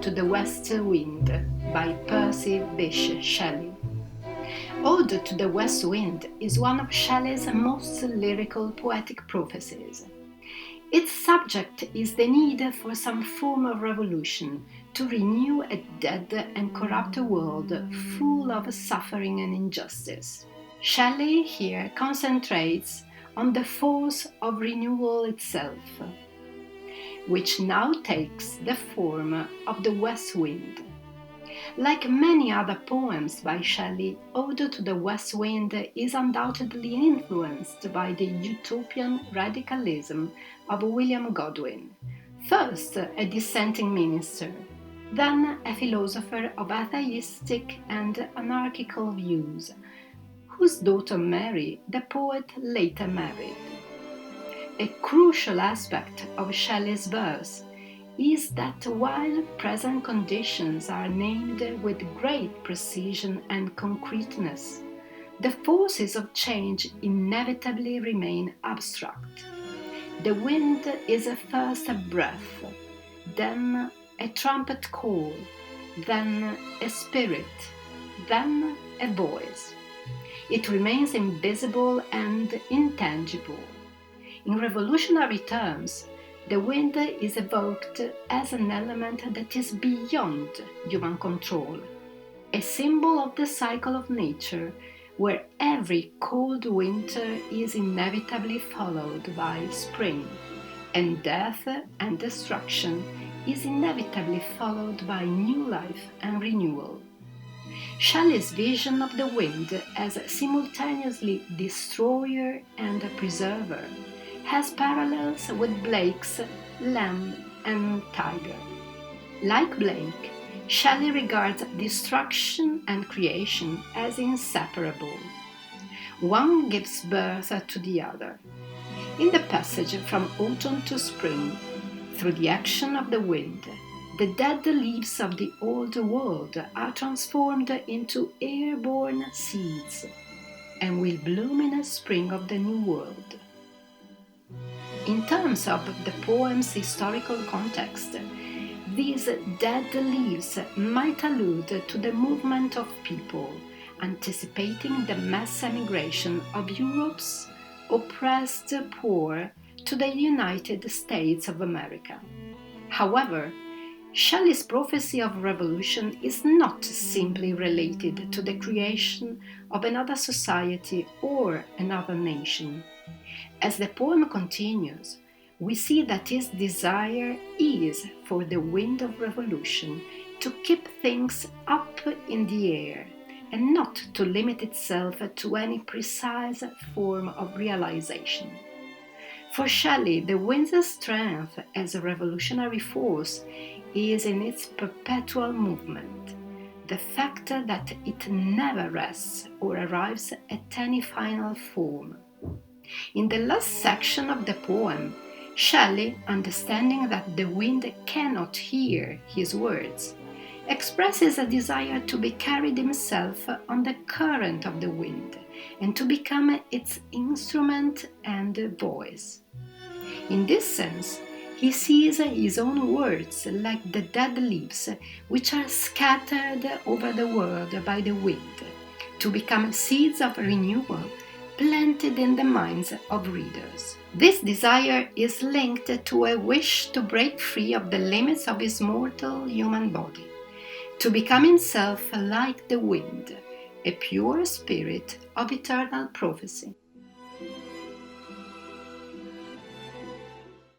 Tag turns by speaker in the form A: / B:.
A: to the West Wind by Percy Bysshe Shelley. Ode to the West Wind is one of Shelley's most lyrical poetic prophecies. Its subject is the need for some form of revolution to renew a dead and corrupt world full of suffering and injustice. Shelley here concentrates on the force of renewal itself, which now takes the form of the West Wind. Like many other poems by Shelley, Ode to the West Wind is undoubtedly influenced by the utopian radicalism of William Godwin, first a dissenting minister, then a philosopher of atheistic and anarchical views, whose daughter Mary the poet later married. A crucial aspect of Shelley's verse is that while present conditions are named with great precision and concreteness, the forces of change inevitably remain abstract. The wind is first a breath, then a trumpet call, then a spirit, then a voice. It remains invisible and intangible. In revolutionary terms, the wind is evoked as an element that is beyond human control, a symbol of the cycle of nature, where every cold winter is inevitably followed by spring, and death and destruction is inevitably followed by new life and renewal. Shelley's vision of the wind as simultaneously destroyer and preserver has parallels with Blake's Land and Tiger. Like Blake, Shelley regards destruction and creation as inseparable. One gives birth to the other. In the passage from autumn to spring, through the action of the wind, the dead leaves of the old world are transformed into airborne seeds and will bloom in a spring of the new world. In terms of the poem's historical context, these dead leaves might allude to the movement of people anticipating the mass emigration of Europe's oppressed poor to the United States of America. However, Shelley's prophecy of revolution is not simply related to the creation of another society or another nation. As the poem continues, we see that his desire is for the wind of revolution to keep things up in the air and not to limit itself to any precise form of realization. For Shelley, the wind's strength as a revolutionary force is in its perpetual movement, the fact that it never rests or arrives at any final form. In the last section of the poem, Shelley, understanding that the wind cannot hear his words, expresses a desire to be carried himself on the current of the wind and to become its instrument and voice. In this sense, he sees his own words like the dead leaves which are scattered over the world by the wind, to become seeds of renewal planted in the minds of readers. This desire is linked to a wish to break free of the limits of his mortal human body, to become himself like the wind, a pure spirit of eternal prophecy.